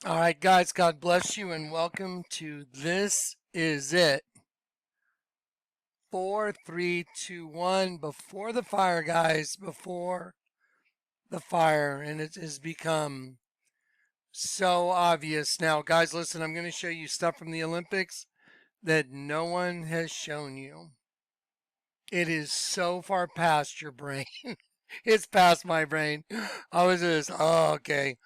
All right, guys, God bless you and welcome to This Is It. 4, 3, 2, 1. Before the fire, guys, before the fire. And it has become so obvious. Now, guys, listen, I'm going to show you stuff from the Olympics that no one has shown you. It is so far past your brain. It's past my brain. I was just, oh, okay.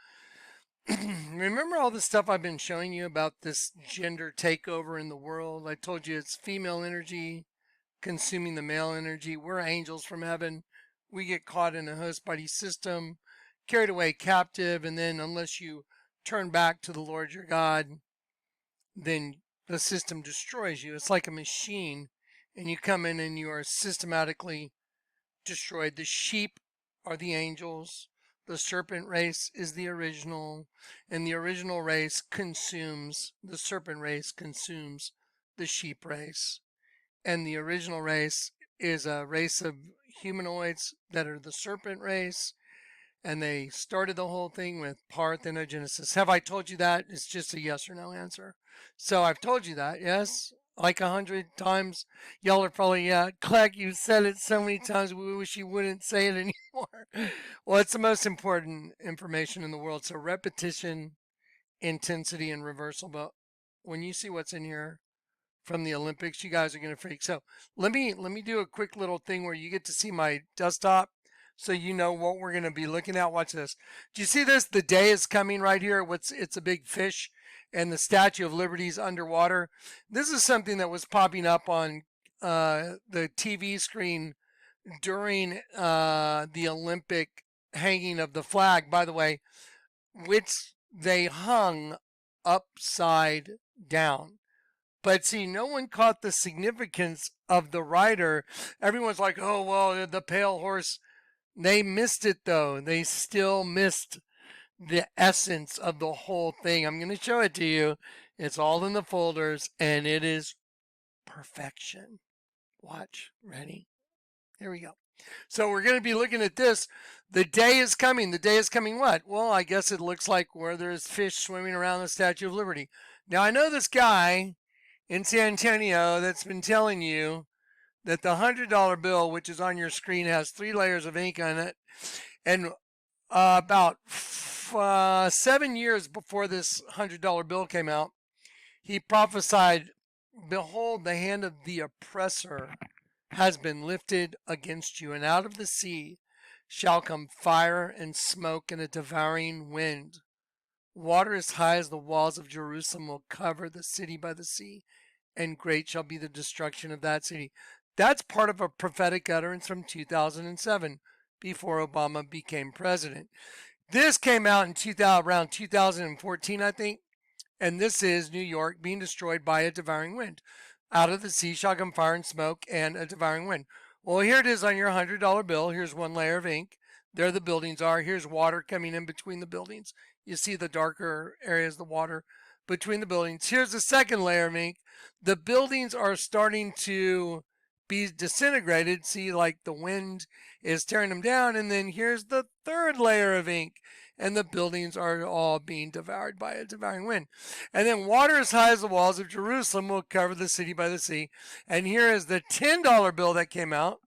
Remember all the stuff I've been showing you about this gender takeover in the world? I told you it's female energy consuming the male energy. We're angels from heaven. We get caught in a host body system, carried away captive, and then unless you turn back to the Lord your God, then the system destroys you. It's like a machine, and you come in and you are systematically destroyed. The sheep are the angels. The serpent race is the original, and the original race consumes, the serpent race consumes the sheep race. And the original race is a race of humanoids that are the serpent race, and they started the whole thing with parthenogenesis. Have I told you that? It's just a yes or no answer. So I've told you that, yes? Like 100 times. Y'all are probably, yeah, KLECK, you said it so many times, we wish you wouldn't say it anymore. Well, it's the most important information in the world. So repetition, intensity, and reversal. But when you see what's in here from the Olympics, you guys are going to freak. So let me do a quick little thing where you get to see my desktop so you know what we're going to be looking at. Watch this. Do you see this? The day is coming right here. It's a big fish and the Statue of Liberty's underwater. This is something that was popping up on the TV screen during the Olympic hanging of the flag, by the way, which they hung upside down. But see, no one caught the significance of the rider. Everyone's like, oh, well, the pale horse. They missed it, though. They still missed the essence of the whole thing. I'm going to show it to you. It's all in the folders, and it is perfection. Watch. Ready? Here we go. So we're going to be looking at this. The day is coming. The day is coming what? Well, I guess it looks like where there's fish swimming around the Statue of Liberty. Now, I know this guy in San Antonio that's been telling you that the $100 bill, which is on your screen, has 3 layers of ink on it. And about 7 years before this $100 bill came out, he prophesied, behold, the hand of the oppressor has been lifted against you, and out of the sea shall come fire and smoke and a devouring wind. Water as high as the walls of Jerusalem will cover the city by the sea, and great shall be the destruction of that city. That's part of a prophetic utterance from 2007, before Obama became president. This came out in around 2014, I think, and this is New York being destroyed by a devouring wind. Out of the sea shall come fire and smoke and a devouring wind. Well, here it is on your $100 bill. Here's one layer of ink. There the buildings are. Here's water coming in between the buildings. You see the darker areas, the water between the buildings. Here's the second layer of ink. The buildings are starting to be disintegrated. See, like the wind is tearing them down. And then here's the third layer of ink. And the buildings are all being devoured by a devouring wind. And then water as high as the walls of Jerusalem will cover the city by the sea. And here is the $10 bill that came out.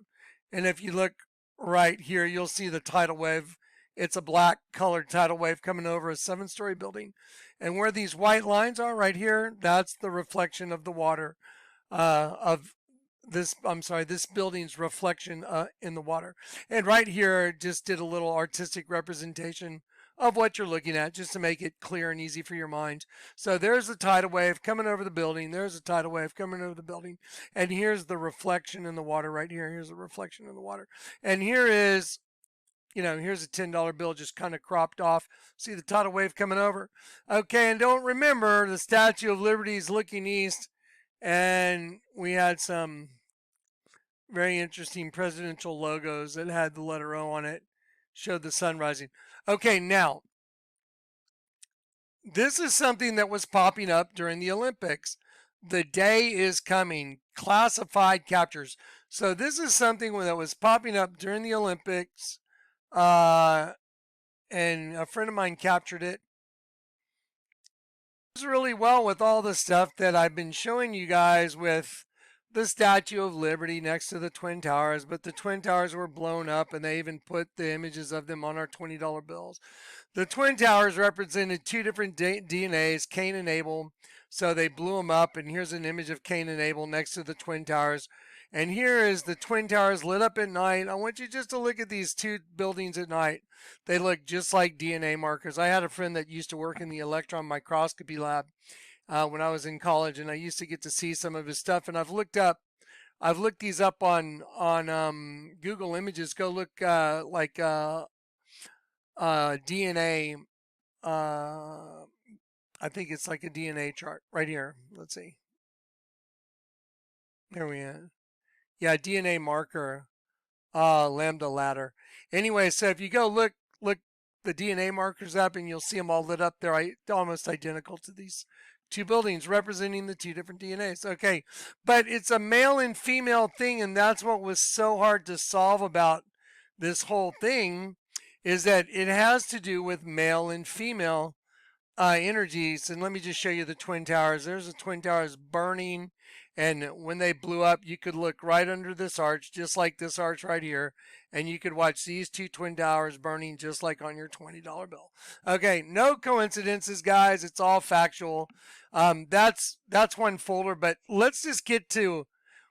And if you look right here, you'll see the tidal wave. It's a black colored tidal wave coming over a 7-story building. And where these white lines are right here, that's the reflection of the water of this, this building's reflection in the water. And right here, just did a little artistic representation of what you're looking at, just to make it clear and easy for your mind. So there's the tidal wave coming over the building. There's a tidal wave coming over the building. And here's the reflection in the water right here. Here's the reflection in the water. And here is, here's a $10 bill just kind of cropped off. See the tidal wave coming over? Okay, and don't remember the Statue of Liberty is looking east. And we had some very interesting presidential logos that had the letter O on it, showed the sun rising. Okay, now, this is something that was popping up during the Olympics. The day is coming, classified captures. So this is something that was popping up during the Olympics, and a friend of mine captured it. really well with all the stuff that I've been showing you guys with the Statue of Liberty next to the Twin Towers, but the Twin Towers were blown up and they even put the images of them on our $20 bills. The Twin Towers represented two different DNAs, Cain and Abel, so they blew them up, and here's an image of Cain and Abel next to the Twin Towers. And here is the Twin Towers lit up at night. I want you just to look at these two buildings at night. They look just like DNA markers. I had a friend that used to work in the electron microscopy lab when I was in college, and I used to get to see some of his stuff. And I've looked these up on Google Images. Go look DNA. I think it's like a DNA chart right here. Let's see. There we are. Yeah, DNA marker, lambda ladder. Anyway, so if you go look the DNA markers up, and you'll see them all lit up there, almost identical to these two buildings representing the two different DNAs. Okay, but it's a male and female thing, and that's what was so hard to solve about this whole thing, is that it has to do with male and female energies. And let me just show you the Twin Towers. There's the Twin Towers burning, and when they blew up, you could look right under this arch, just like this arch right here, and you could watch these two Twin Towers burning just like on your $20 bill. Okay, no coincidences, guys. It's all factual. That's one folder, but let's just get to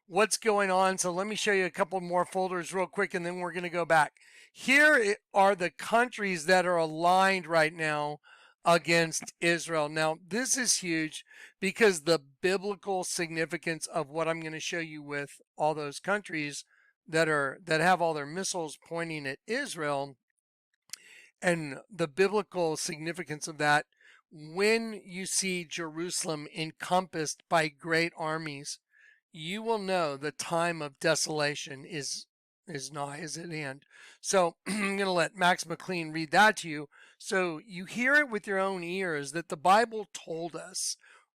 what's going on. So let me show you a couple more folders real quick, and then we're going to go back. Here are the countries that are aligned right now against Israel. Now, this is huge because the biblical significance of what I'm going to show you with all those countries that have all their missiles pointing at Israel, and the biblical significance of that. When you see Jerusalem encompassed by great armies, you will know the time of desolation is nigh, is at hand. So I'm going to let Max McLean read that to you, so you hear it with your own ears that the Bible told us.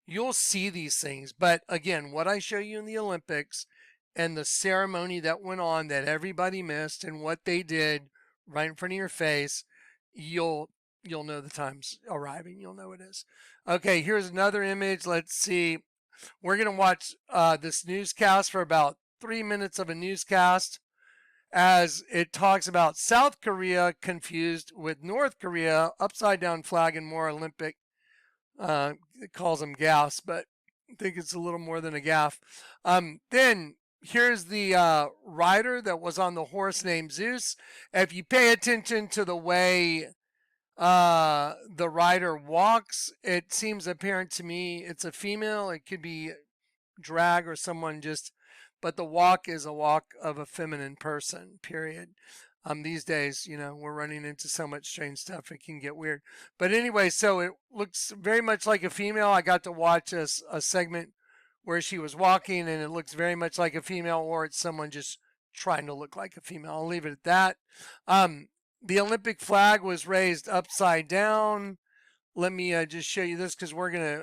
You'll see these things, but again, what I show you in the Olympics and the ceremony that went on that everybody missed, and what they did right in front of your face, you'll know the time's arriving. You'll know it is. Okay, here's another image. Let's see. We're going to watch this newscast for about 3 minutes of a newscast, as it talks about South Korea confused with North Korea, upside down flag and more Olympic. It calls them gaffes, but I think it's a little more than a gaffe. Then here's the rider that was on the horse named Zeus. If you pay attention to the way the rider walks, it seems apparent to me it's a female. It could be drag or someone just, but the walk is a walk of a feminine person, period. These days, we're running into so much strange stuff, it can get weird. But anyway, so it looks very much like a female. I got to watch a segment where she was walking, and it looks very much like a female, or it's someone just trying to look like a female. I'll leave it at that. The Olympic flag was raised upside down. Let me just show you this, because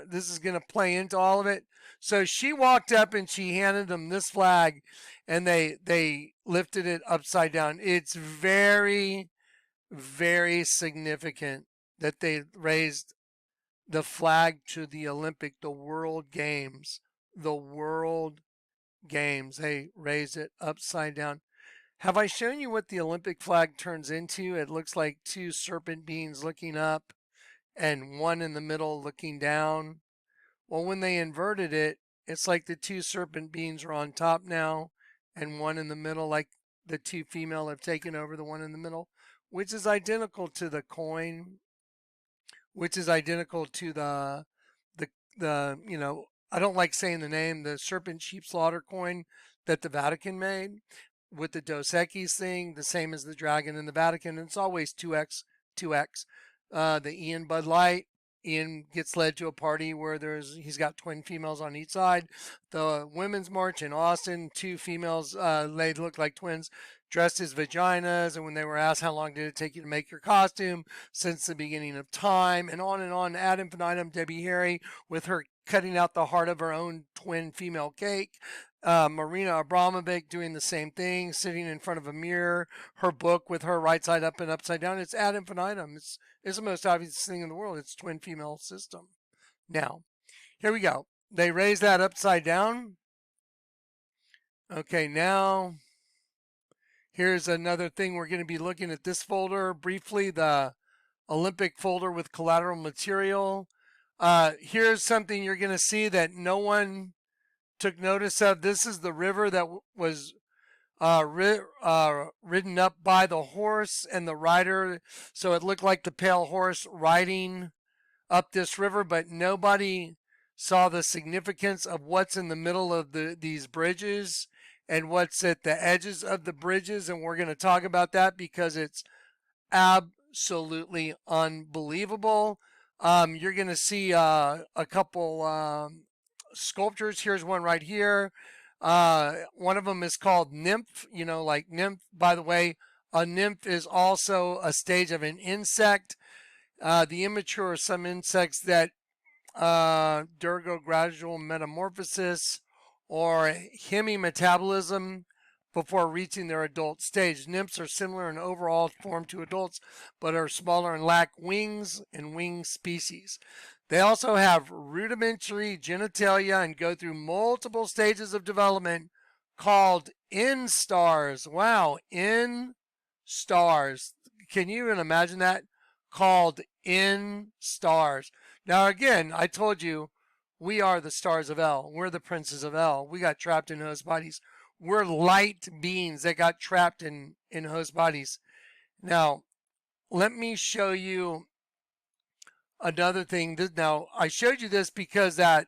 this is gonna play into all of it. So she walked up and she handed them this flag, and they lifted it upside down. It's very, very significant that they raised the flag to the Olympic, the World Games, They raised it upside down. Have I shown you what the Olympic flag turns into? It looks like two serpent beings looking up and one in the middle looking down. Well, when they inverted it, it's like the two serpent beings are on top now, and one in the middle, like the two female have taken over the one in the middle, which is identical to the coin, which is identical to the I don't like saying the name, the serpent sheep slaughter coin that the Vatican made with the Dos Equis thing, the same as the dragon in the Vatican. And it's always 2x, 2x. The Ian Bud Light, Ian gets led to a party where he's got twin females on each side. The Women's March in Austin, two females, they look like twins, dressed as vaginas. And when they were asked how long did it take you to make your costume, since the beginning of time, and on, ad infinitum. Debbie Harry with her cutting out the heart of her own twin female cake. Marina Abramovic doing the same thing, sitting in front of a mirror, her book with her right side up and upside down. It's ad infinitum. It's the most obvious thing in the world. It's twin female system. Now, here we go. They raise that upside down. Okay, now here's another thing. We're going to be looking at this folder briefly, the Olympic folder with collateral material. Here's something you're going to see that no one took notice of. This is the river that was ridden up by the horse and the rider. So it looked like the pale horse riding up this river, but nobody saw the significance of what's in the middle of these bridges and what's at the edges of the bridges. And we're going to talk about that because it's absolutely unbelievable. You're going to see a couple sculptures. Here's one right here. One of them is called Nymph, you know, like Nymph. By the way, a nymph is also a stage of an insect. The immature are some insects that undergo gradual metamorphosis or hemimetabolism before reaching their adult stage. Nymphs are similar in overall form to adults, but are smaller and lack wings and wing species. They also have rudimentary genitalia and go through multiple stages of development called instars. Wow, instars. Can you even imagine that? Called instars. Now again, I told you, we are the stars of El. We're the princes of El. We got trapped in host bodies. We're light beings that got trapped in host bodies. Now, let me show you another thing. Now, I showed you this because that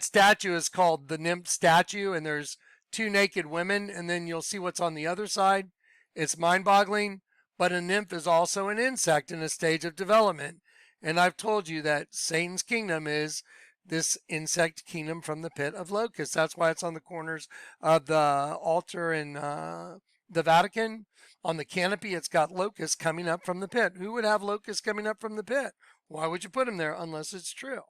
statue is called the Nymph statue, and there's two naked women, and then you'll see what's on the other side. It's mind-boggling, but a nymph is also an insect in a stage of development. And I've told you that Satan's kingdom is this insect kingdom from the pit of locusts. That's why it's on the corners of the altar in the Vatican. On the canopy, it's got locusts coming up from the pit. Who would have locusts coming up from the pit? Why would you put them there unless it's true?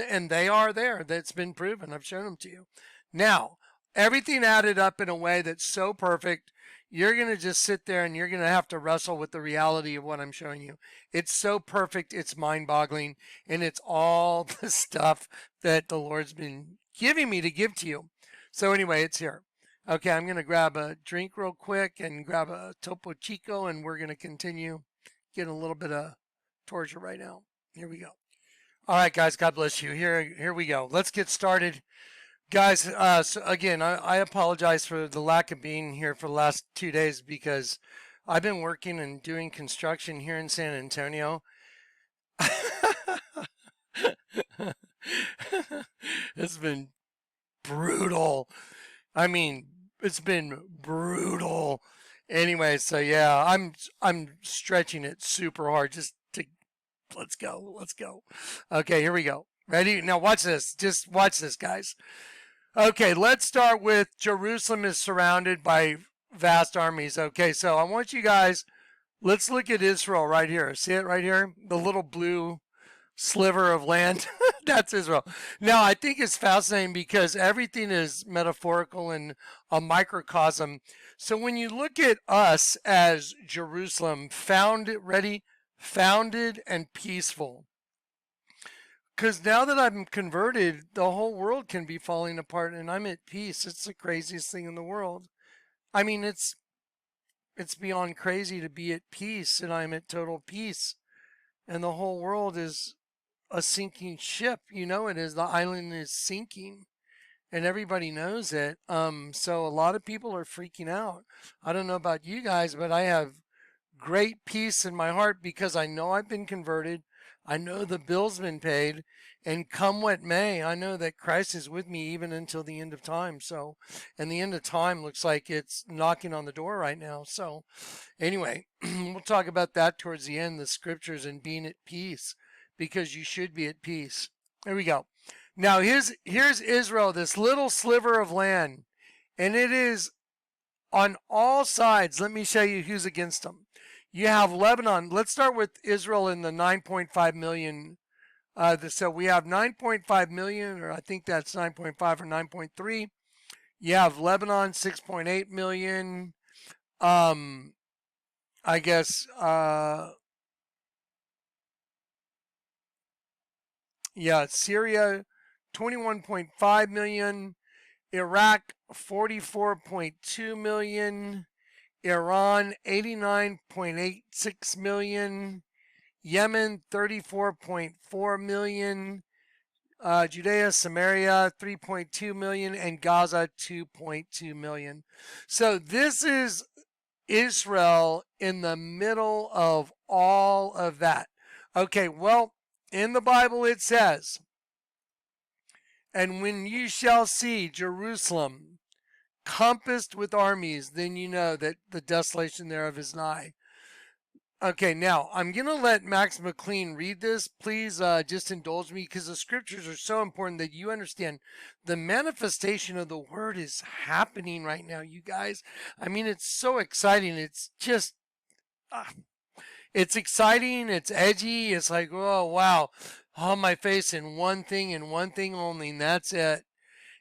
And they are there. That's been proven. I've shown them to you. Now, everything added up in a way that's so perfect, you're going to just sit there and you're going to have to wrestle with the reality of what I'm showing you. It's so perfect, it's mind-boggling, and it's all the stuff that the Lord's been giving me to give to you. So anyway, it's here. Okay, I'm going to grab a drink real quick and grab a Topo Chico, and we're going to continue getting a little bit of torture right now. Here we go. All right, guys, God bless you. Here we go. Let's get started. Guys, so again, I apologize for the lack of being here for the last 2 days because I've been working and doing construction here in San Antonio. It's been brutal. I mean, it's been brutal. Anyway, so yeah, I'm stretching it super hard just to let's go. Okay, here we go. Ready? Now watch this. Just watch this, guys. Okay, let's start with Jerusalem is surrounded by vast armies. Okay, so I want you guys, let's look at Israel right here. See it right here? The little blue sliver of land. That's Israel. Now, I think it's fascinating because everything is metaphorical and a microcosm. So when you look at us as Jerusalem, founded and peaceful. Because now that I'm converted, the whole world can be falling apart and I'm at peace. It's the craziest thing in the world. I mean, it's beyond crazy to be at peace, and I'm at total peace. And the whole world is a sinking ship. You know it is. The island is sinking. And everybody knows it. So a lot of people are freaking out. I don't know about you guys, but I have great peace in my heart because I know I've been converted. I know the bill's been paid, and come what may, I know that Christ is with me even until the end of time. So, and the end of time looks like it's knocking on the door right now. So anyway, we'll talk about that towards the end, the scriptures and being at peace, because you should be at peace. There we go. Now here's Israel, this little sliver of land, and it is on all sides. Let me show you who's against them. You have Lebanon. Let's start with Israel in the 9.5 million. So we have 9.5 million, or I think that's 9.5 or 9.3. You have Lebanon, 6.8 million. I guess, Yeah, Syria, 21.5 million. Iraq, 44.2 million. Iran, 89.86 million. Yemen, 34.4 million. Judea, Samaria, 3.2 million. And Gaza, 2.2 million. So this is Israel in the middle of all of that. Okay, well, in the Bible it says, and when you shall see Jerusalem compassed with armies, then you know that the desolation thereof is nigh. Okay, now I'm going to let Max McLean read this. Please just indulge me because the scriptures are so important that you understand the manifestation of the word is happening right now, you guys. I mean, it's so exciting. It's just, it's exciting. It's edgy. It's like, oh, wow, on my face in one thing and one thing only, and that's it.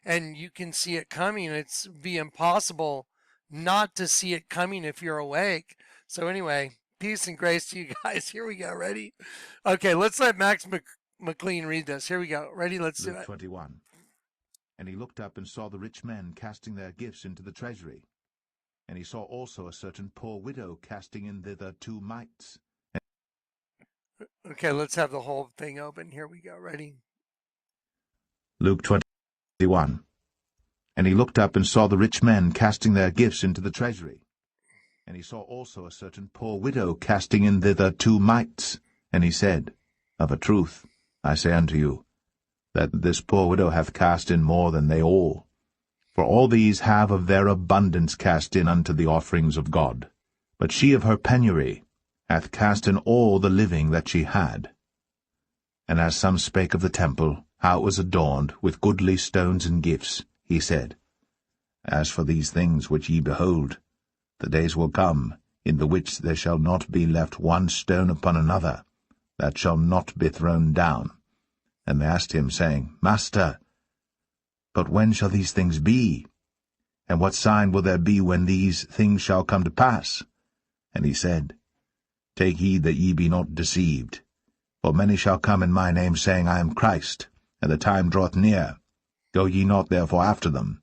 And you can see it coming. It's be impossible not to see it coming if you're awake. So anyway, peace and grace to you guys. Here we go. Ready? Okay, let's let Max McLean read this. Here we go. Ready? Let's do Luke it. 21. And he looked up and saw the rich men casting their gifts into the treasury. And he saw also a certain poor widow casting in thither 2 mites. Okay, let's have the whole thing open. Here we go. Ready? Luke 21. And he looked up and saw the rich men casting their gifts into the treasury. And he saw also a certain poor widow casting in thither 2 mites. And he said, Of a truth, I say unto you, that this poor widow hath cast in more than they all. For all these have of their abundance cast in unto the offerings of God. But she of her penury hath cast in all the living that she had. And as some spake of the temple, how it was adorned with goodly stones and gifts, he said, As for these things which ye behold, the days will come, in the which there shall not be left one stone upon another, that shall not be thrown down. And they asked him, saying, Master, but when shall these things be? And what sign will there be when these things shall come to pass? And he said, Take heed that ye be not deceived. For many shall come in my name, saying, I am Christ, and the time draweth near. Go ye not therefore after them.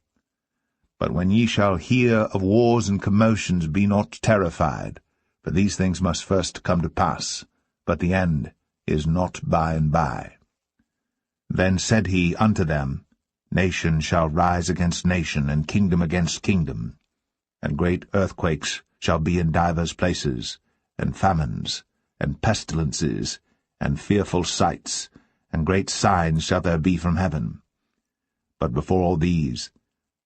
But when ye shall hear of wars and commotions, be not terrified, for these things must first come to pass, but the end is not by and by. Then said he unto them, Nation shall rise against nation, and kingdom against kingdom. And great earthquakes shall be in divers places, and famines, and pestilences, and fearful sights, and great signs shall there be from heaven. But before all these,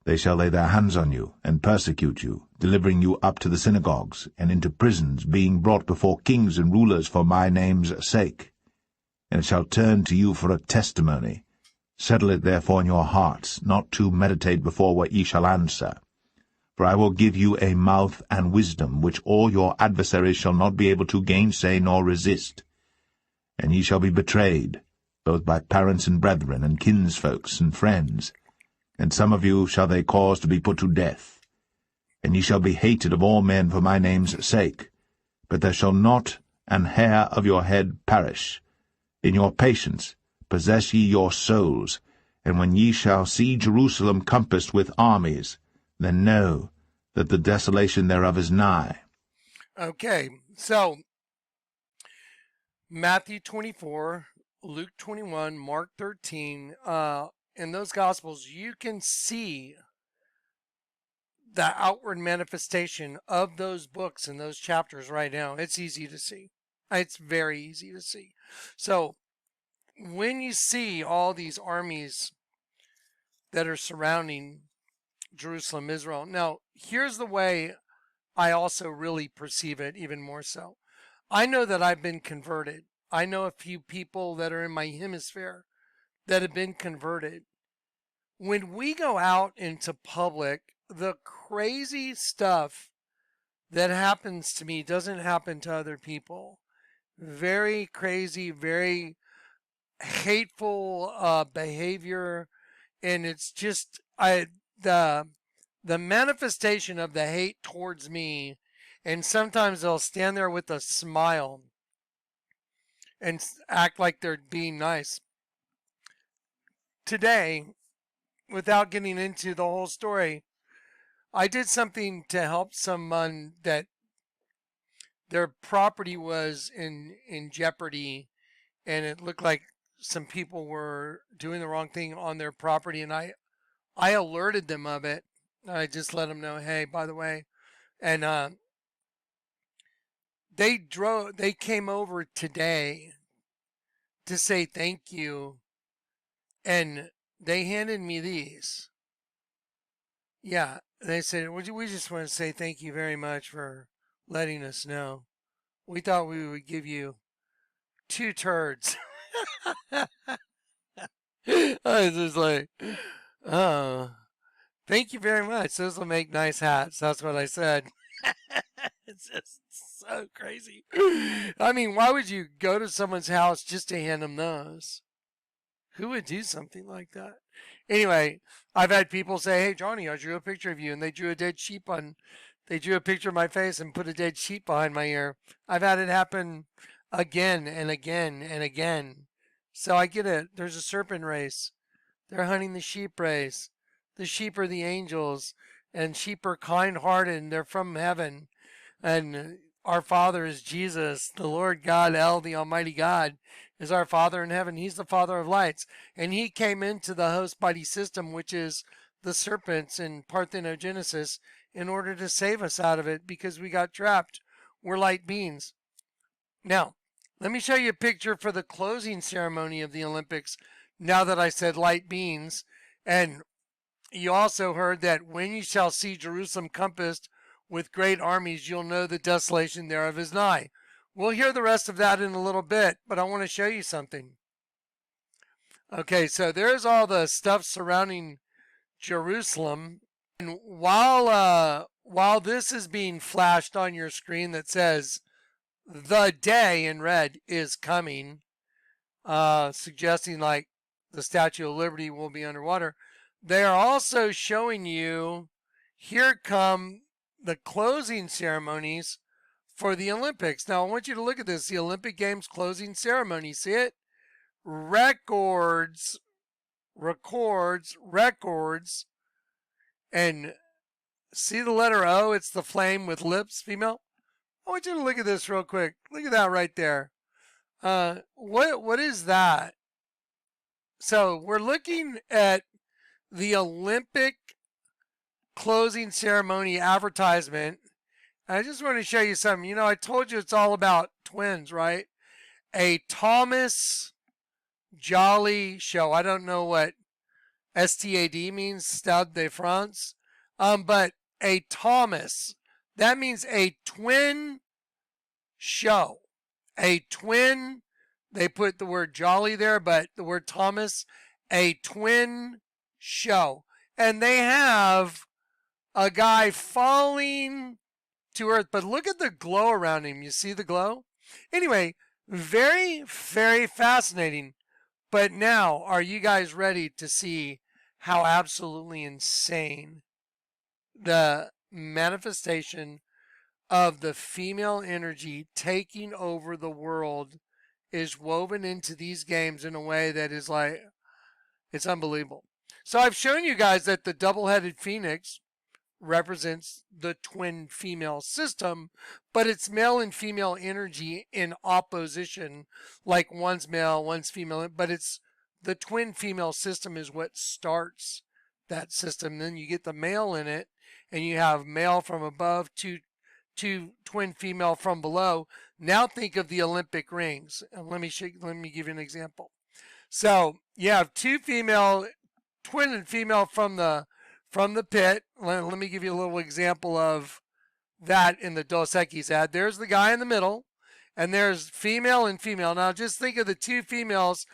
they shall lay their hands on you, and persecute you, delivering you up to the synagogues, and into prisons, being brought before kings and rulers for my name's sake. And it shall turn to you for a testimony. Settle it therefore in your hearts, not to meditate before what ye shall answer. For I will give you a mouth and wisdom, which all your adversaries shall not be able to gainsay nor resist. And ye shall be betrayed, both by parents and brethren, and kinsfolks and friends. And some of you shall they cause to be put to death. And ye shall be hated of all men for my name's sake. But there shall not an hair of your head perish. In your patience possess ye your souls. And when ye shall see Jerusalem compassed with armies, then know that the desolation thereof is nigh. Okay, so Matthew 24, Luke 21, Mark 13, in those Gospels, you can see the outward manifestation of those books and those chapters right now. It's easy to see. It's very easy to see. So when you see all these armies that are surrounding Jerusalem, Israel, now here's the way I also really perceive it even more so. I know that I've been converted. I know a few people that are in my hemisphere that have been converted. When we go out into public, the crazy stuff that happens to me doesn't happen to other people. Very crazy, very hateful behavior, and it's just the manifestation of the hate towards me, and sometimes they'll stand there with a smile and act like they're being nice. today, without getting into the whole story, I did something to help someone that their property was in jeopardy, and it looked like some people were doing the wrong thing on their property, and I alerted them of it. I just let them know, hey, by the way, and they came over today to say thank you, and they handed me these. Yeah, they said, we just want to say thank you very much for letting us know. We thought we would give you 2 turds. I was just like, oh, thank you very much. Those will make nice hats. That's what I said. It's just so crazy. I mean, why would you go to someone's house just to hand them those? Who would do something like that? Anyway, I've had people say, hey, Johnny, I drew a picture of you, and they drew a dead sheep they drew a picture of my face and put a dead sheep behind my ear. I've had it happen again and again and again. So I get it. There's a serpent race. They're hunting the sheep race. The sheep are the angels, and sheep are kind-hearted, and they're from heaven. And our Father is Jesus, the Lord God, the Almighty God, is our Father in heaven. He's the Father of lights. And he came into the host body system, which is the serpents in parthenogenesis, in order to save us out of it because we got trapped. We're light beings. Now, let me show you a picture for the closing ceremony of the Olympics, now that I said light beings. And you also heard that when you shall see Jerusalem compassed with great armies, you'll know the desolation thereof is nigh. We'll hear the rest of that in a little bit, but I want to show you something. Okay, so there's all the stuff surrounding Jerusalem. And while this is being flashed on your screen that says the day in red is coming, suggesting like the Statue of Liberty will be underwater, they are also showing you, here come the closing ceremonies for the Olympics. Now, I want you to look at this, the Olympic Games closing ceremony. See it? Records, and see the letter O? It's the flame with lips, female. I want you to look at this real quick. Look at that right there. What is that? So we're looking at the Olympic closing ceremony advertisement. I just want to show you something. You know, I told you it's all about twins, right? A Thomas Jolly show. I don't know what STAD means, Stade de France. But a Thomas, that means a twin show. A twin, they put the word jolly there, but the word Thomas, a twin show. And they have a guy falling to earth, but look at the glow around him. You see the glow? Anyway, very, very fascinating. But now, are you guys ready to see how absolutely insane the manifestation of the female energy taking over the world is woven into these games in a way that is like, it's unbelievable. So I've shown you guys that the double-headed phoenix represents the twin female system, but it's male and female energy in opposition, like one's male, one's female, but it's the twin female system is what starts that system. Then you get the male in it, and you have male from above to twin female from below. Now think of the Olympic rings. And let me give you an example. So you have two female, twin and female from the pit. Let me give you a little example of that in the Dos Equis ad. There's the guy in the middle, and there's female and female. Now just think of the two females,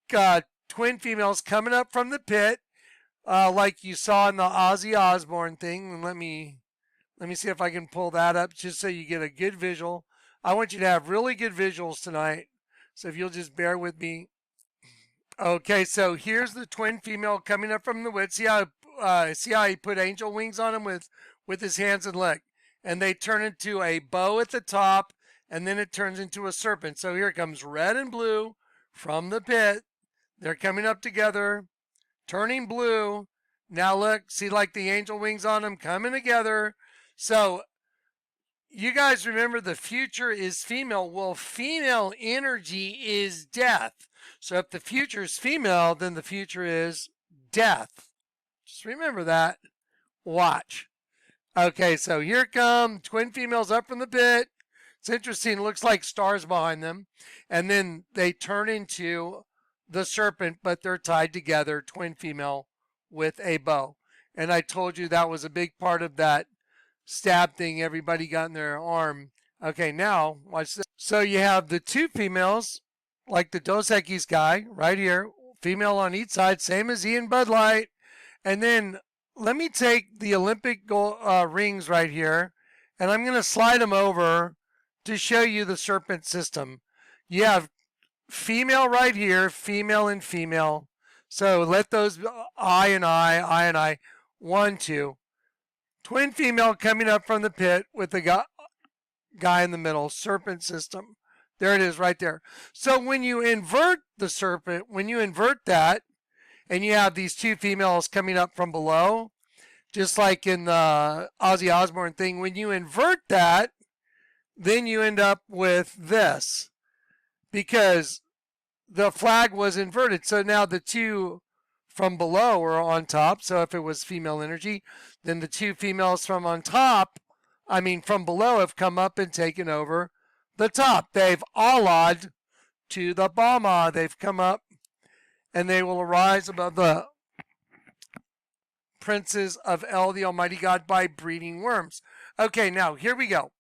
twin females coming up from the pit, like you saw in the Ozzy Osbourne thing. And let me see if I can pull that up just so you get a good visual. I want you to have really good visuals tonight. So if you'll just bear with me. Okay, so here's the twin female coming up from the wood. See how he put angel wings on him with his hands and leg. And they turn into a bow at the top, and then it turns into a serpent. So here comes red and blue from the pit. They're coming up together. turning blue. Now look, see like the angel wings on them coming together. So you guys remember the future is female. Well, female energy is death. So if the future is female, then the future is death. Just remember that. Watch. Okay, so here come twin females up from the pit. It's interesting. It looks like stars behind them. And then they turn into the serpent, but they're tied together, twin female with a bow. And I told you that was a big part of that stab thing everybody got in their arm. Okay, now watch this. So you have the two females, like the Dos Equis guy right here, female on each side, same as Ian Bud Light. And then let me take the Olympic gold, rings right here, and I'm going to slide them over to show you the serpent system. You have female right here, female and female. So let those I and I. 1, 2. Twin female coming up from the pit with the guy in the middle, serpent system. There it is right there. So when you invert the serpent, when you invert that, and you have these two females coming up from below, just like in the Ozzy Osbourne thing, when you invert that, then you end up with this, because the flag was inverted. So now the two from below are on top. So if it was female energy, then the two females from on top, from below, have come up and taken over the top. They've Allah'd to the Bama. They've come up and they will arise above the princes of El, the Almighty God, by breeding worms. Okay, now here we go.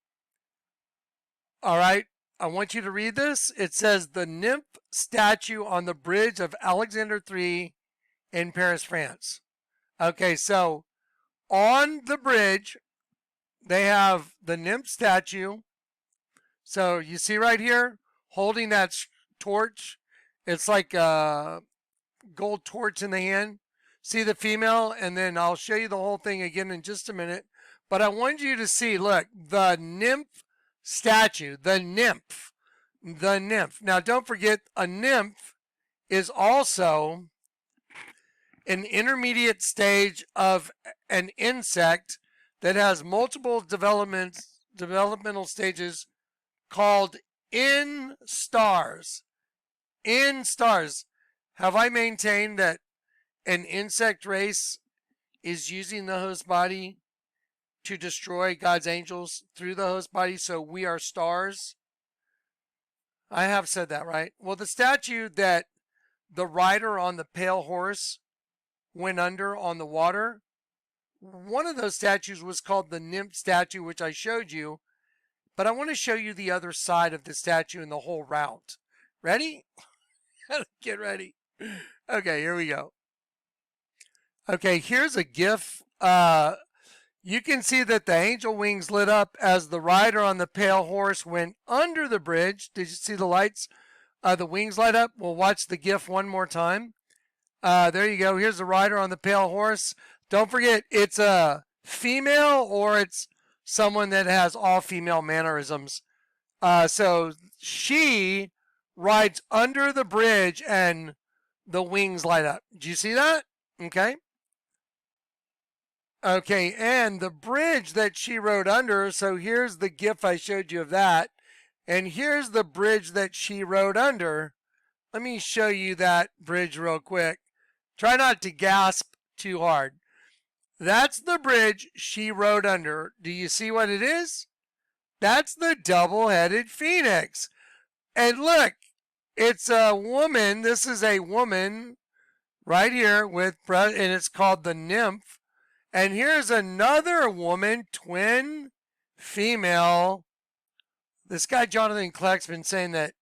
All right, I want you to read this. It says the Nymph statue on the bridge of Alexander III in Paris, France. Okay, so on the bridge, they have the Nymph statue. So you see right here, holding that torch. It's like a gold torch in the hand. See the female, and then I'll show you the whole thing again in just a minute. But I want you to see, look, the Nymph statue, the Nymph. Now don't forget, a nymph is also an intermediate stage of an insect that has multiple developmental stages called instars. Instars. Have I maintained that an insect race is using the host body to destroy God's angels through the host body, so we are stars? I have said that, right? Well, the statue that the rider on the pale horse went under on the water, one of those statues was called the Nymph statue, which I showed you. But I want to show you the other side of the statue in the whole route. Ready? Get ready. Okay, here we go. Okay, here's a GIF. You can see that the angel wings lit up as the rider on the pale horse went under the bridge. Did you see the lights? The wings light up. We'll watch the GIF one more time. There you go. Here's the rider on the pale horse. Don't forget, it's a female or it's someone that has all female mannerisms. So she rides under the bridge and the wings light up. Did you see that? Okay. Okay, and the bridge that she rode under, so here's the GIF I showed you of that, and here's the bridge that she rode under. Let me show you that bridge real quick. Try not to gasp too hard. That's the bridge she rode under. Do you see what it is? That's the double-headed phoenix. And look, it's a woman. This is a woman right here and it's called the Nymph. And here's another woman, twin female. This guy, Jonathan KLECK's been saying that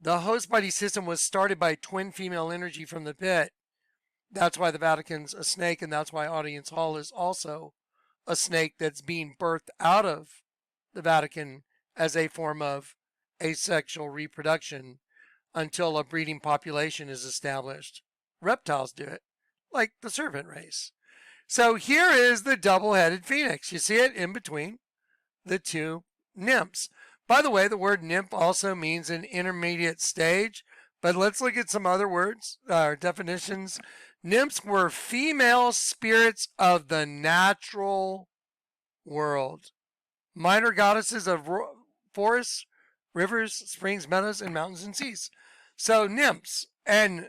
the host body system was started by twin female energy from the pit. That's why the Vatican's a snake, and that's why Audience Hall is also a snake that's being birthed out of the Vatican as a form of asexual reproduction until a breeding population is established. Reptiles do it, like the serpent race. So here is the double-headed phoenix. You see it in between the two nymphs. By the way, the word nymph also means an intermediate stage, but let's look at some other words or definitions. Nymphs were female spirits of the natural world, minor goddesses of forests, rivers, springs, meadows, and mountains and seas. So nymphs, and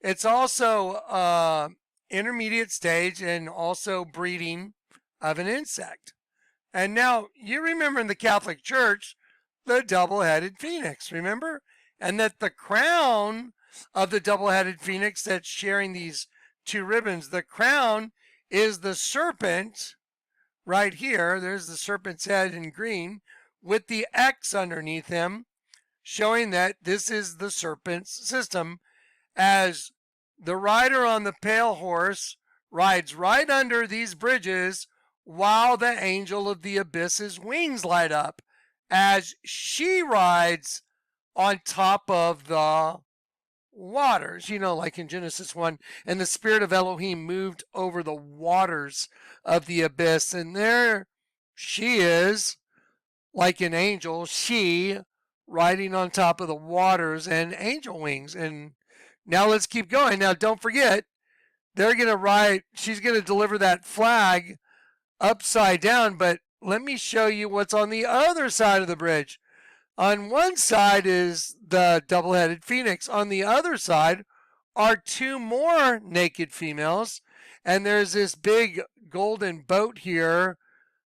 it's also intermediate stage and also breeding of an insect. And now you remember in the Catholic Church the double-headed phoenix, remember? And that the crown of the double-headed phoenix that's sharing these two ribbons, the crown is the serpent right here. There's the serpent's head in green with the X underneath him, showing that this is the serpent's system, as the rider on the pale horse rides right under these bridges while the angel of the abyss's wings light up as she rides on top of the waters, like in Genesis 1. And the spirit of Elohim moved over the waters of the abyss. And there she is, like an angel, she riding on top of the waters and angel wings. And now let's keep going. Now, don't forget, they're going to ride, she's going to deliver that flag upside down. But let me show you what's on the other side of the bridge. On one side is the double-headed phoenix. On the other side are two more naked females. And there's this big golden boat here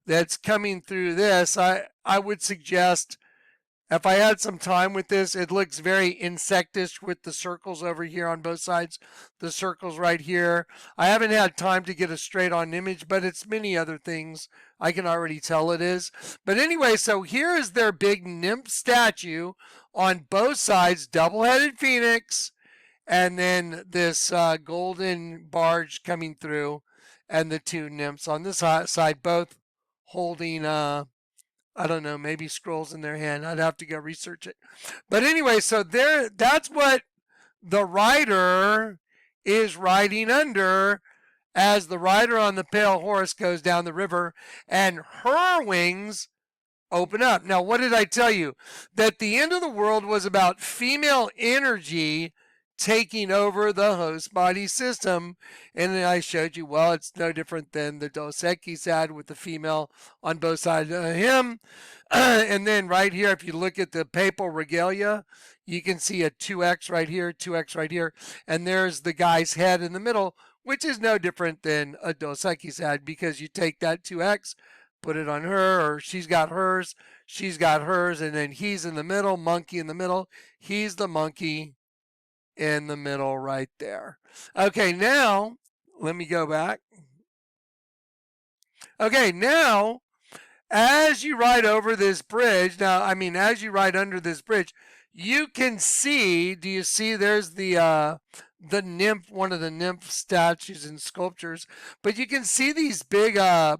that's coming through this. I would suggest, if I had some time with this, it looks very insectish with the circles over here on both sides, the circles right here. I haven't had time to get a straight on image, but it's many other things. I can already tell it is. But anyway, so here is their big nymph statue on both sides, double-headed phoenix, and then this golden barge coming through, and the two nymphs on this side, both holding I don't know, maybe scrolls in their hand. I'd have to go research it. But anyway, so that's what the rider is riding under as the rider on the pale horse goes down the river, and her wings open up. Now, what did I tell you? That the end of the world was about female energy taking over the host body system. And I showed you, well, it's no different than the Dos Equis had with the female on both sides of him. And then right here, if you look at the papal regalia, you can see a 2X right here, 2X right here. And there's the guy's head in the middle, which is no different than a Dos Equis head, because you take that 2X, put it on her, or she's got hers, and then he's in the middle, monkey in the middle. He's the monkey in the middle right there. Okay, now let me go back. Okay, now as you ride over this bridge, as you ride under this bridge, you can see, do you see there's the nymph, one of the nymph statues and sculptures, but you can see these big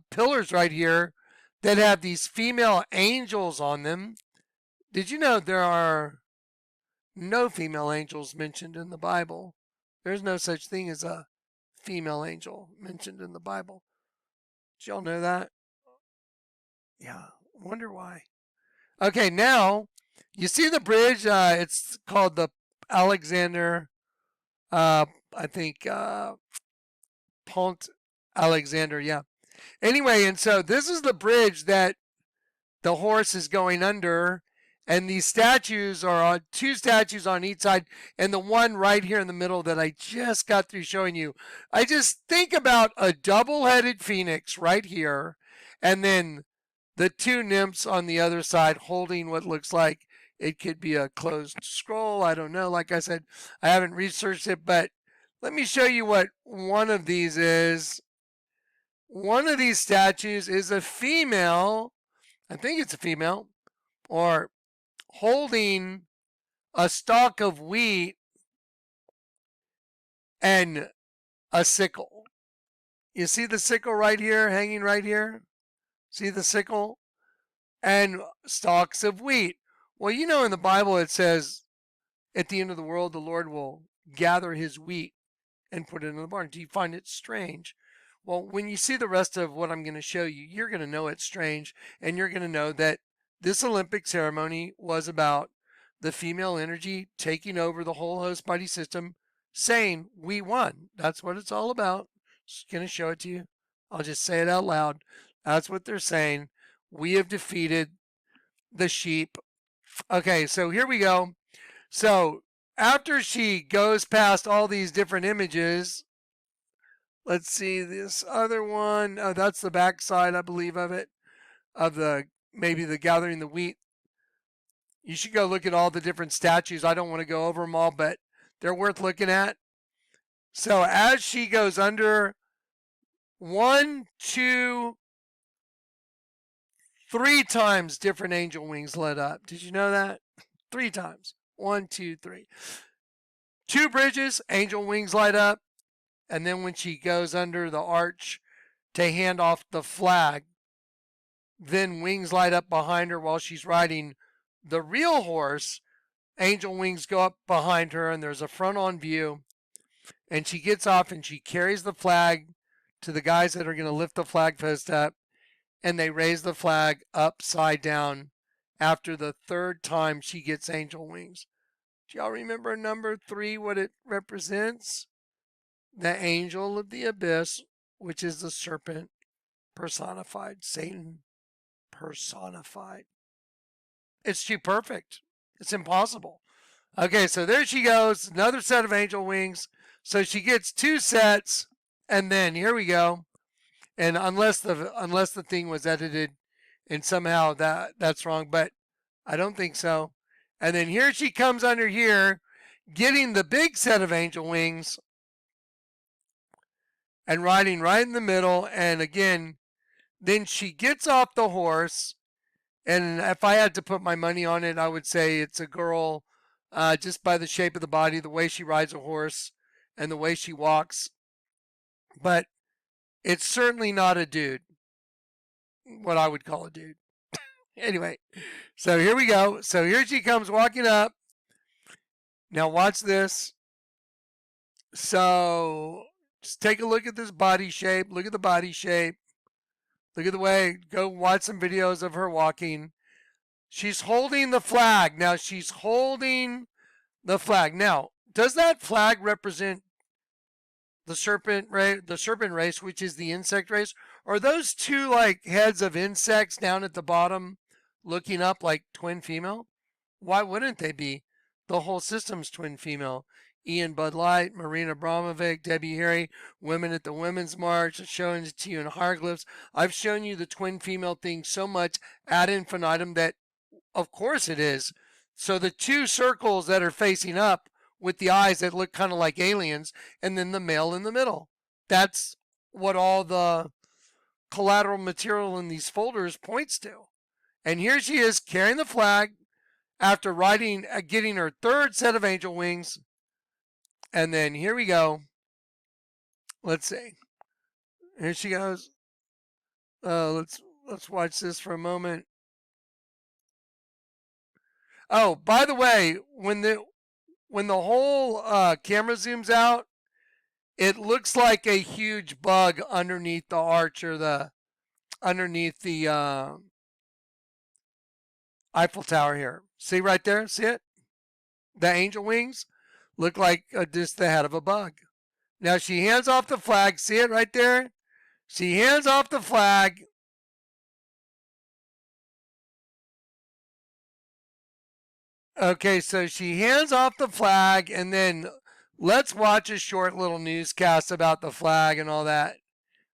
pillars right here that have these female angels on them. Did you know there are no female angels mentioned in the Bible? There's no such thing as a female angel mentioned in the Bible. Did y'all know that? Yeah, wonder why. Okay, now you see the bridge. It's called the Alexander, I think, Pont Alexander. Yeah. Anyway, and so this is the bridge that the horse is going under. And these statues are on, two statues on each side, and the one right here in the middle that I just got through showing you. I just think about a double-headed phoenix right here, and then the two nymphs on the other side holding what looks like it could be a closed scroll. I don't know. Like I said, I haven't researched it, but let me show you what one of these is. One of these statues is a female. I think it's a female, or holding a stalk of wheat and a sickle. You see the sickle right here, hanging right here? See the sickle? And stalks of wheat. Well, you know in the Bible it says, at the end of the world, the Lord will gather his wheat and put it in the barn. Do you find it strange? Well, when you see the rest of what I'm going to show you, you're going to know it's strange, and you're going to know that this Olympic ceremony was about the female energy taking over the whole host body system, saying we won. That's what it's all about. Just going to show it to you. I'll just say it out loud. That's what they're saying. We have defeated the sheep. Okay, so here we go. So after she goes past all these different images, let's see this other one. Oh, that's the backside, I believe, of it, of the maybe the gathering the wheat. You should go look at all the different statues. I don't want to go over them all, but they're worth looking at. So as she goes under, 1, 2, 3 times different angel wings lit up. Did you know that? 3 times. 1, 2, 3. 2 bridges, angel wings light up. And then when she goes under the arch to hand off the flag, then wings light up behind her while she's riding the real horse. Angel wings go up behind her, and there's a front on view. And she gets off and she carries the flag to the guys that are going to lift the flag post up. And they raise the flag upside down after the 3rd time she gets angel wings. Do y'all remember number 3, what it represents? The angel of the abyss, which is the serpent personified, Satan personified. It's too perfect. It's impossible. Okay, so there she goes, another set of angel wings. So she gets 2 sets, and then here we go. And unless the thing was edited and somehow that's wrong, but I don't think so. And then here she comes under here, getting the big set of angel wings and riding right in the middle. And again, then she gets off the horse. And if I had to put my money on it, I would say it's a girl, just by the shape of the body, the way she rides a horse, and the way she walks. But it's certainly not a dude, what I would call a dude. Anyway, so here we go. So here she comes walking up. Now watch this. So just take a look at this body shape. Look at the body shape. Look at the way. Go watch some videos of her walking. She's holding the flag. Now she's holding the flag. Now, does that flag represent the serpent race, which is the insect race? Or those 2 like heads of insects down at the bottom looking up like twin female? Why wouldn't they be? The whole system's twin female. Ian Bud Light, Marina Abramovic, Debbie Harry, women at the Women's March, showing it to you in hieroglyphs. I've shown you the twin female thing so much ad infinitum that of course it is. So the 2 circles that are facing up with the eyes that look kind of like aliens, and then the male in the middle. That's what all the collateral material in these folders points to. And here she is carrying the flag after getting her 3rd set of angel wings. And then here we go. Let's see. Here she goes. Let's watch this for a moment. Oh, by the way, when the whole camera zooms out, it looks like a huge bug underneath the arch or underneath the Eiffel Tower here. See right there? See it? The angel wings look like just the head of a bug. Now she hands off the flag. See it right there? She hands off the flag. Okay, so she hands off the flag, and then let's watch a short little newscast about the flag and all that.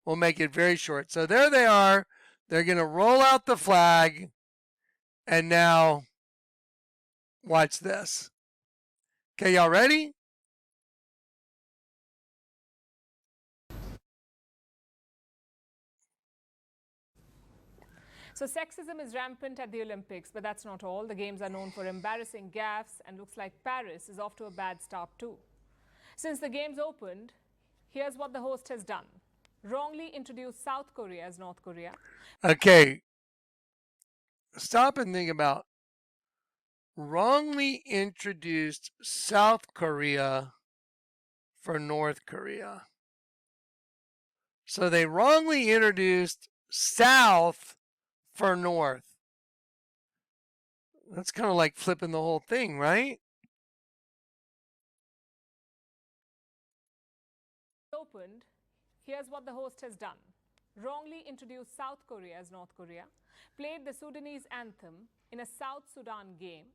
We'll make it very short. So there they are. They're going to roll out the flag. And now, watch this. Okay, y'all ready? So sexism is rampant at the Olympics, but that's not all. The games are known for embarrassing gaffes, and looks like Paris is off to a bad start too. Since the games opened, here's what the host has done. Wrongly introduced South Korea as North Korea. Okay. Stop and think about wrongly introduced South Korea for North Korea. So they wrongly introduced South for North. That's kind of like flipping the whole thing, right? opened, here's what the host has done. Wrongly introduced South Korea as North Korea, played the Sudanese anthem in a South Sudan game,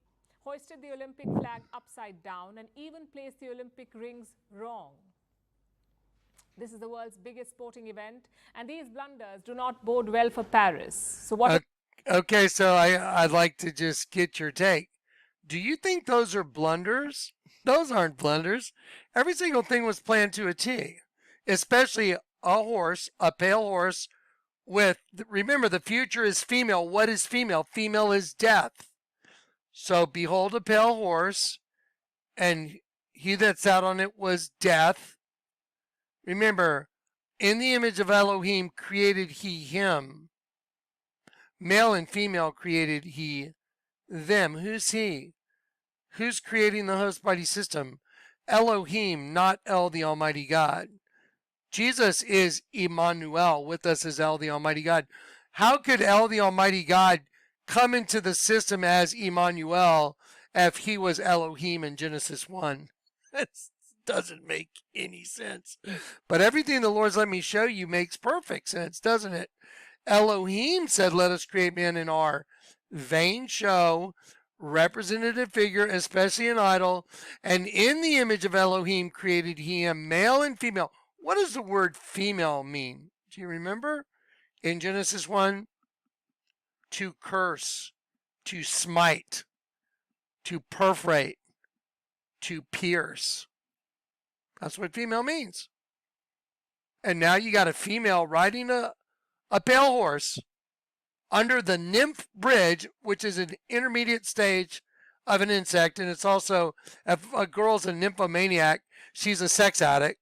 hoisted the Olympic flag upside down, and even placed the Olympic rings wrong. This is the world's biggest sporting event, and these blunders do not bode well for Paris. So what? Okay, so I'd like to just get your take. Do you think those are blunders? Those aren't blunders. Every single thing was planned to a T, especially a horse, a pale horse with, remember, the future is female. What is female? Female is death. So behold a pale horse, and he that sat on it was death. Remember, in the image of Elohim created he him. Male and female created he them. Who's he? Who's creating the host body system? Elohim, not El the Almighty God. Jesus is Emmanuel. With us is El the Almighty God. How could El the Almighty God come into the system as Emmanuel if he was Elohim in Genesis 1? That doesn't make any sense. But everything the Lord's let me show you makes perfect sense, doesn't it? Elohim said, let us create man in our vain show, representative figure, especially an idol, and in the image of Elohim created he him, male and female. What does the word female mean? Do you remember? In Genesis 1, to curse, to smite, to perforate, to pierce. That's what female means. And now you got a female riding a pale horse under the Nymph bridge, which is an intermediate stage of an insect. And it's also, if a girl's a nymphomaniac, she's a sex addict.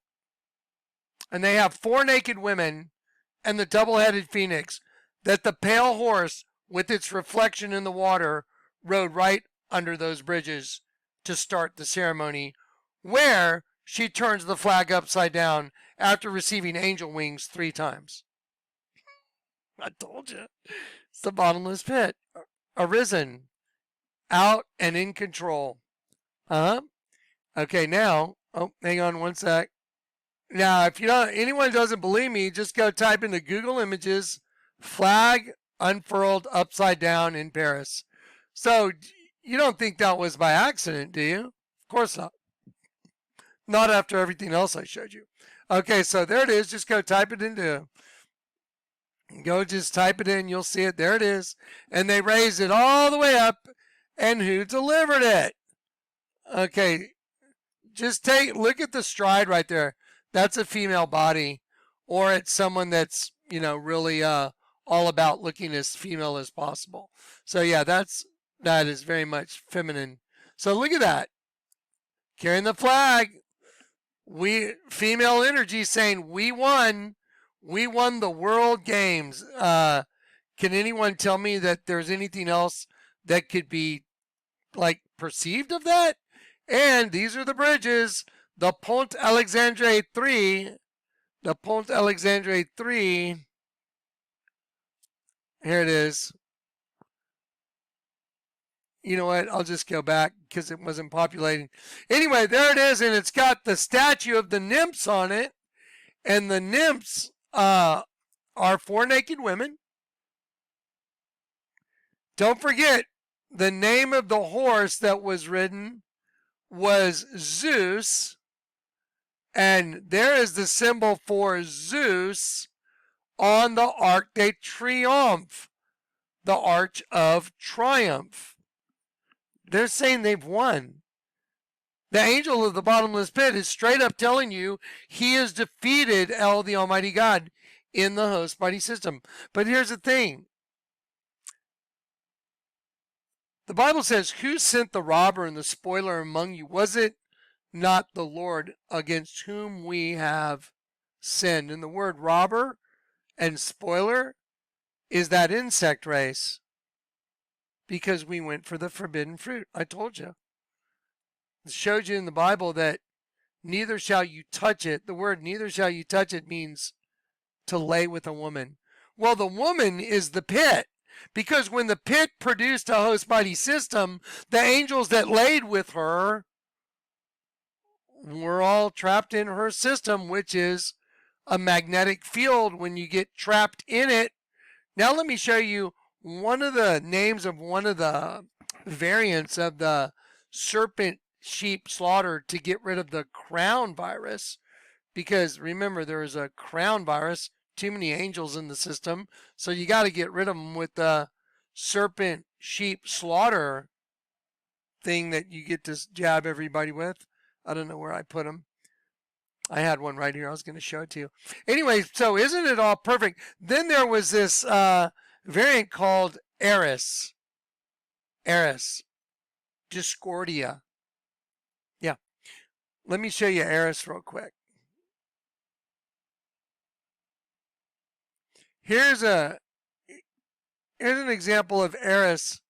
And they have 4 naked women and the double-headed phoenix that the pale horse, with its reflection in the water, rode right under those bridges to start the ceremony, where she turns the flag upside down after receiving angel wings 3 times. I told you. It's the bottomless pit. Arisen. Out and in control. Okay, now, hang on one sec. Now, if anyone doesn't believe me, just go type into Google Images, flag unfurled upside down in Paris. So, you don't think that was by accident, do you? Of course not. Not after everything else I showed you. Okay, so there it is. Just go type it into. Just type it in. You'll see it. There it is. And they raised it all the way up. And who delivered it? Okay, just look at the stride right there. That's a female body, or it's someone that's, really all about looking as female as possible. So yeah, that is very much feminine. So look at that. Carrying the flag. Female energy saying we won. We won the World Games. Can anyone tell me that there's anything else that could be perceived of that? And these are the bridges. The Pont Alexandre 3. The Pont Alexandre 3. Here it is. You know what? I'll just go back because it wasn't populating. Anyway, there it is, and it's got the statue of the nymphs on it. And the nymphs are 4 naked women. Don't forget, the name of the horse that was ridden was Zeus. And there is the symbol for Zeus on the Arc de Triomphe, the Arch of Triumph. They're saying they've won. The angel of the bottomless pit is straight up telling you he has defeated El, the Almighty God, in the host body system. But here's the thing. The Bible says, who sent the robber and the spoiler among you? Was it not the Lord, against whom we have sinned? And the word robber and spoiler is that insect race, because we went for the forbidden fruit. I told you. It shows you in the Bible that neither shall you touch it. The word neither shall you touch it means to lay with a woman. Well, the woman is the pit, because when the pit produced a host body system, the angels that laid with her we're all trapped in her system, which is a magnetic field when you get trapped in it. Now let me show you one of the names of one of the variants of the serpent sheep slaughter to get rid of the crown virus. Because remember, there is a crown virus, too many angels in the system, so you got to get rid of them with the serpent sheep slaughter thing that you get to jab everybody with. I don't know where I put them. I had one right here. I was going to show it to you. Anyway, so isn't it all perfect? Then there was this variant called Eris. Discordia. Yeah. Let me show you Eris real quick. Here's an example of Eris.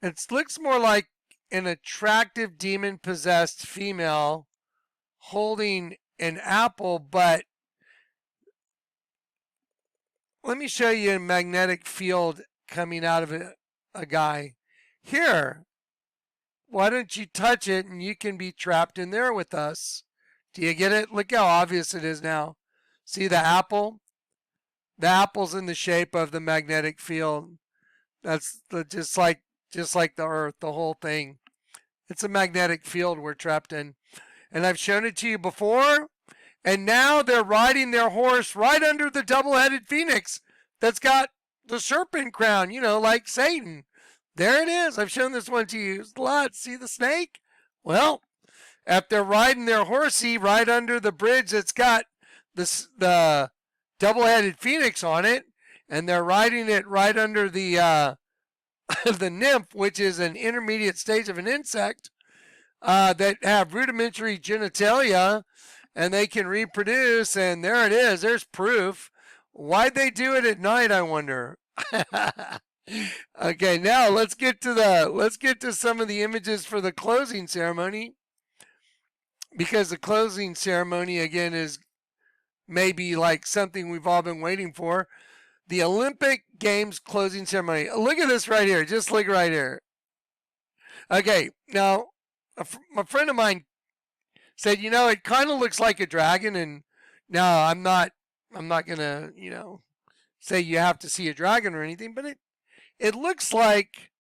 It looks more like an attractive demon-possessed female holding an apple, but let me show you a magnetic field coming out of a guy. Here, why don't you touch it and you can be trapped in there with us? Do you get it? Look how obvious it is now. See the apple? The apple's in the shape of the magnetic field. That's just like the earth, the whole thing. It's a magnetic field we're trapped in. And I've shown it to you before. And now they're riding their horse right under the double-headed phoenix that's got the serpent crown, you know, like Satan. There it is. I've shown this one to you. See the snake? Well, if they're riding their horsey right under the bridge that's got the double-headed phoenix on it, and they're riding it right under the the nymph, which is an intermediate stage of an insect that have rudimentary genitalia, and they can reproduce, and there it is. There's proof. Why'd they do it at night, I wonder? Okay, now let's get to some of the images for the closing ceremony, because the closing ceremony again is maybe like something we've all been waiting for. The Olympic Games closing ceremony. Look at this right here. Just look right here. Okay, now a friend of mine said, you know, it kind of looks like a dragon, and now I'm not gonna, you know, say you have to see a dragon or anything, but it looks like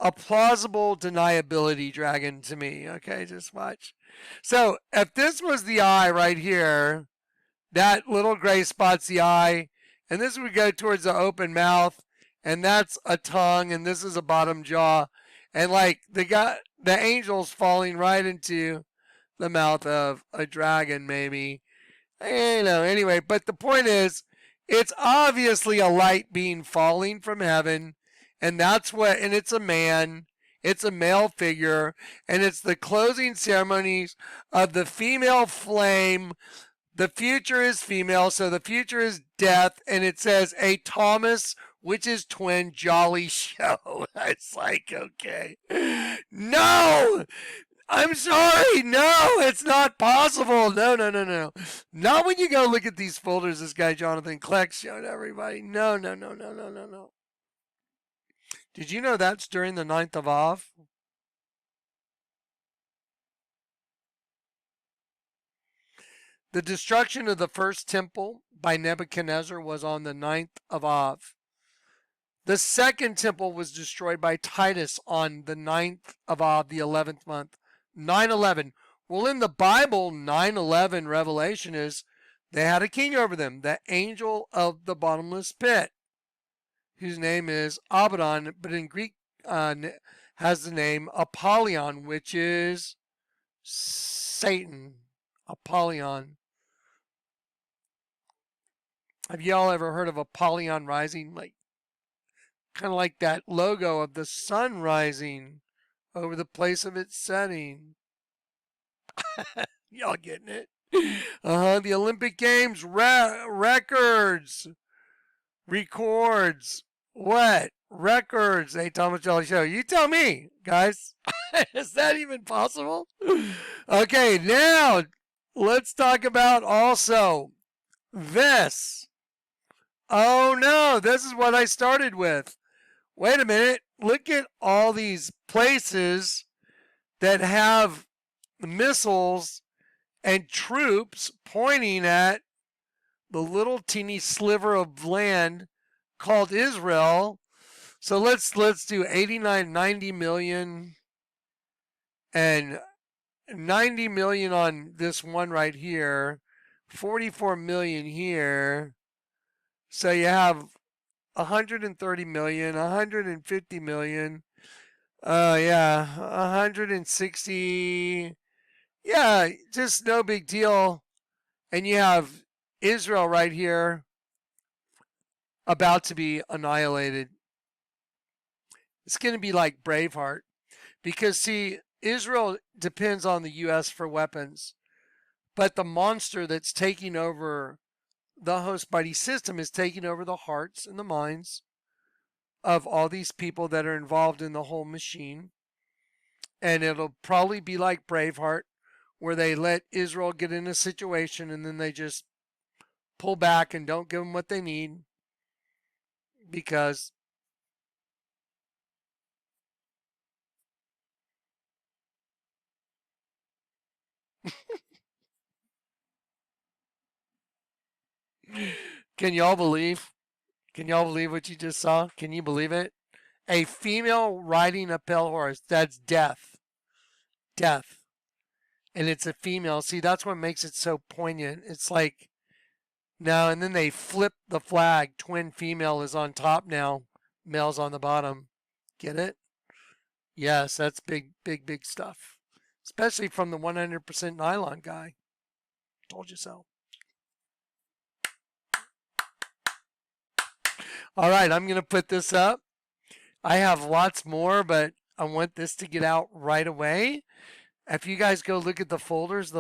a plausible deniability dragon to me. Okay, just watch. So if this was the eye right here, that little gray spot's the eye, and this would go towards the open mouth, and that's a tongue, and this is a bottom jaw, and like the angel's falling right into the mouth of a dragon, maybe. You know, anyway, but the point is, it's obviously a light being falling from heaven, and it's a man, it's a male figure, and it's the closing ceremonies of the female flame. The future is female, so the future is death, and it says a Thomas, which is twin, jolly show. It's like, okay. No! I'm sorry. No, it's not possible. No. Not when you go look at these folders this guy Jonathan KLECK showed everybody. No. Did you know that's during the 9th of Av? The destruction of the first temple by Nebuchadnezzar was on the 9th of Av. The second temple was destroyed by Titus on the 9th of Av, the 11th month. 9/11. Well, in the Bible, 9/11 revelation is they had a king over them, the angel of the bottomless pit, whose name is Abaddon, but in Greek has the name Apollyon, which is Satan. Apollyon. Have y'all ever heard of Apollyon rising? Like, kind of like that logo of the sun rising over the place of its setting. Y'all getting it? The Olympic Games records. What? Records. Hey, Thomas Jolly Show. You tell me, guys. Is that even possible? Okay, now let's talk about also this. Oh no, this is what I started with. Wait a minute. Look at all these places that have missiles and troops pointing at the little teeny sliver of land called Israel. So let's do 89, 90 million and 90 million on this one right here, 44 million here. So you have 130 million, 150 million. Yeah, 160. Yeah, just no big deal. And you have Israel right here about to be annihilated. It's going to be like Braveheart. Because, see, Israel depends on the U.S. for weapons. But the monster that's taking over the host body system is taking over the hearts and the minds of all these people that are involved in the whole machine. And it'll probably be like Braveheart, where they let Israel get in a situation and then they just pull back and don't give them what they need because Can y'all believe? Can y'all believe what you just saw? Can you believe it? A female riding a pale horse. That's death. Death. And it's a female. See, that's what makes it so poignant. It's like, no, and then they flip the flag. Twin female is on top now. Male's on the bottom. Get it? Yes, that's big, big, big stuff. Especially from the 100% nylon guy. Told you so. All right, I'm going to put this up. I have lots more, but I want this to get out right away. If you guys go look at the folders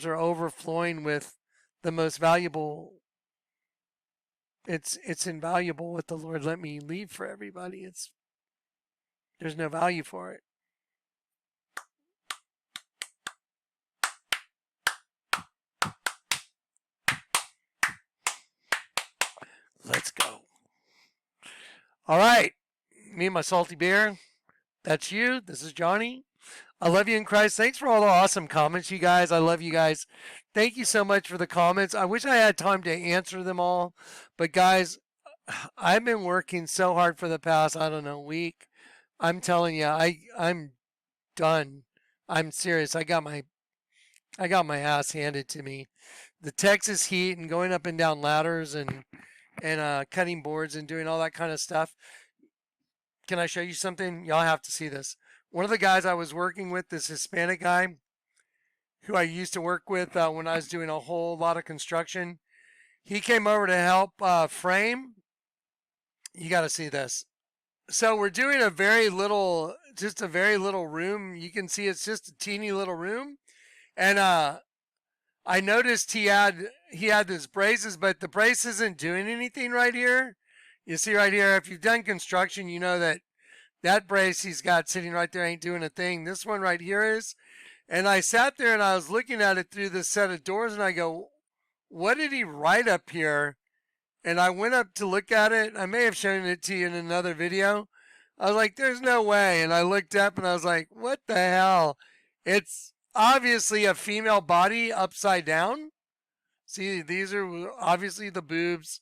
are overflowing with the most valuable. It's invaluable what the Lord let me leave for everybody. There's no value for it. Let's go. All right. Me and my salty bear. That's you. This is Johnny. I love you in Christ. Thanks for all the awesome comments, you guys. I love you guys. Thank you so much for the comments. I wish I had time to answer them all. But guys, I've been working so hard for the past, I don't know, week. I'm telling you, I'm done. I'm serious. I got my ass handed to me. The Texas heat and going up and down ladders and cutting boards and doing all that kind of stuff. Can I show you something? Y'all have to see this. One of the guys I was working with, this Hispanic guy, who I used to work with when I was doing a whole lot of construction, he came over to help frame. You got to see this. So we're doing just a very little room. You can see it's just a teeny little room. And I noticed he had his braces, but the brace isn't doing anything right here. You see right here, if you've done construction, you know that brace he's got sitting right there ain't doing a thing. This one right here is. And I sat there and I was looking at it through this set of doors and I go, what did he write up here? And I went up to look at it. I may have shown it to you in another video. I was like, there's no way. And I looked up and I was like, what the hell? It's obviously a female body upside down. See, these are obviously the boobs,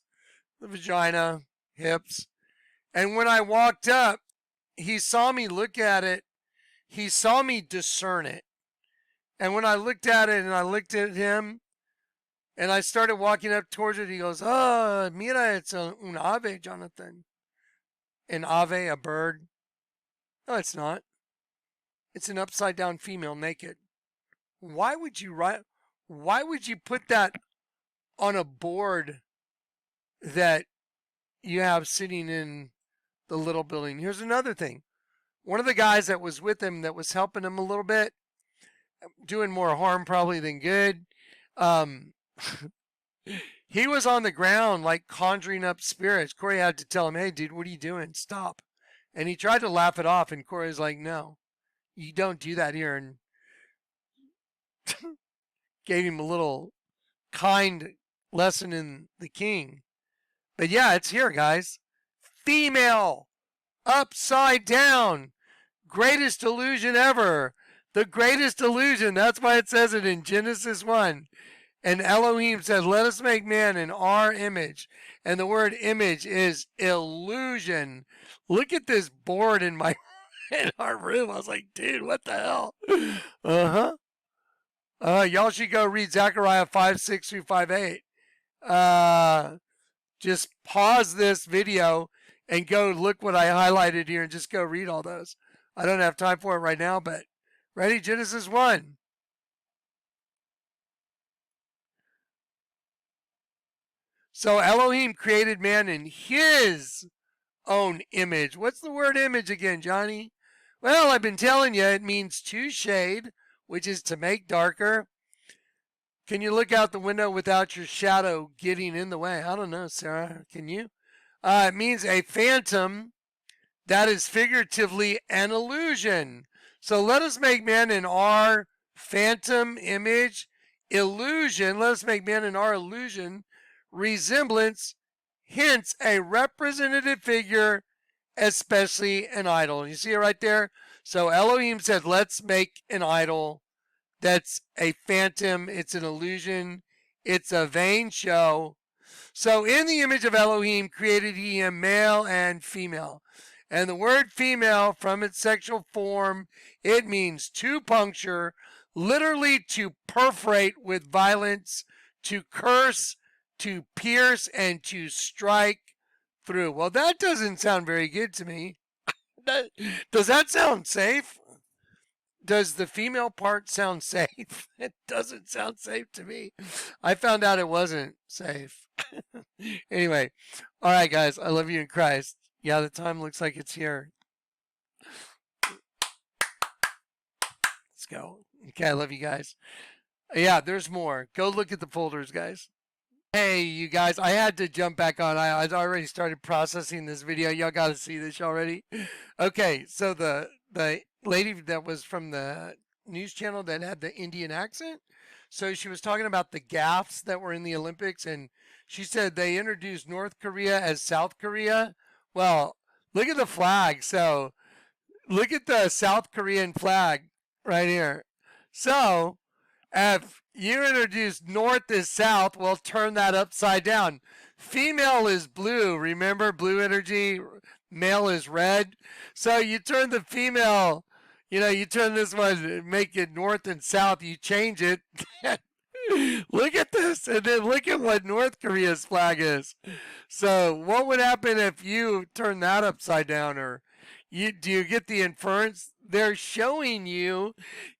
the vagina, hips. And when I walked up, he saw me look at it. He saw me discern it. And when I looked at it and I looked at him and I started walking up towards it, he goes, oh, mira, it's un ave, Jonathan. An ave, a bird. No, it's not. It's an upside down female naked. Why would you put that on a board that you have sitting in the little building? Here's another thing. One of the guys that was with him, that was helping him a little bit, doing more harm probably than good, he was on the ground like conjuring up spirits. Corey had to tell him, hey, dude, what are you doing? Stop. And he tried to laugh it off, and Corey's like, no, you don't do that here. And gave him a little kind lesson in the king. But yeah, it's here, guys. Female, upside down, greatest illusion ever. The greatest illusion. That's why it says it in Genesis 1. And Elohim said, let us make man in our image. And the word image is illusion. Look at this board in our room. I was like, dude, what the hell? Y'all should go read Zechariah 5:6 through 5:8. Just pause this video and go look what I highlighted here and just go read all those. I don't have time for it right now, but ready? Genesis 1. So Elohim created man in his own image. What's the word image again, Johnny? Well, I've been telling you it means to shade, which is to make darker. Can you look out the window without your shadow getting in the way? I don't know, Sarah. Can you? It means a phantom. That is figuratively an illusion. So let us make man in our phantom image, illusion. Let us make man in our illusion, resemblance, hence a representative figure, especially an idol. You see it right there? So Elohim said, let's make an idol that's a phantom. It's an illusion. It's a vain show. So in the image of Elohim created he him male and female. And the word female, from its sexual form, it means to puncture, literally to perforate with violence, to curse, to pierce, and to strike through. Well, that doesn't sound very good to me. Does that sound safe? Does the female part sound safe? It doesn't sound safe to me. I found out it wasn't safe. Anyway, all right, guys, I love you in Christ. Yeah, the time looks like it's here. Let's go. Okay, I love you guys. Yeah, there's more. Go look at the folders, guys. Hey, you guys, I had to jump back on. I already started processing this video. Y'all got to see this already. Okay, so the lady that was from the news channel that had the Indian accent, so she was talking about the gaffes that were in the Olympics, and she said they introduced North Korea as South Korea. Well, look at the flag. So look at the South Korean flag right here. So if you introduce North as South, we'll turn that upside down. Female is blue. Remember, blue energy. Male is red. So you turn the female, you turn this one, make it North and South. You change it. Look at this, and then look at what North Korea's flag is. So what would happen if you turn that upside down? Or do you get the inference? They're showing you,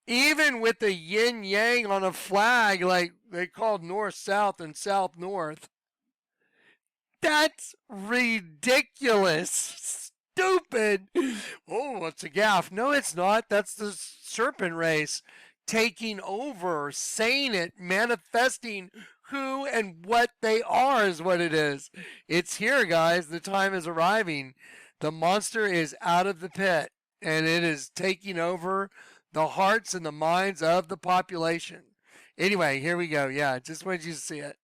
even with the yin yang on a flag, like they called north south and south north. That's ridiculous. Stupid. Oh, it's a gaff. No, it's not. That's the serpent race taking over, saying it, manifesting who and what they are is what it is. It's here, guys. The time is arriving. The monster is out of the pit, and it is taking over the hearts and the minds of the population. Anyway, here we go. Yeah, just wanted you to see it.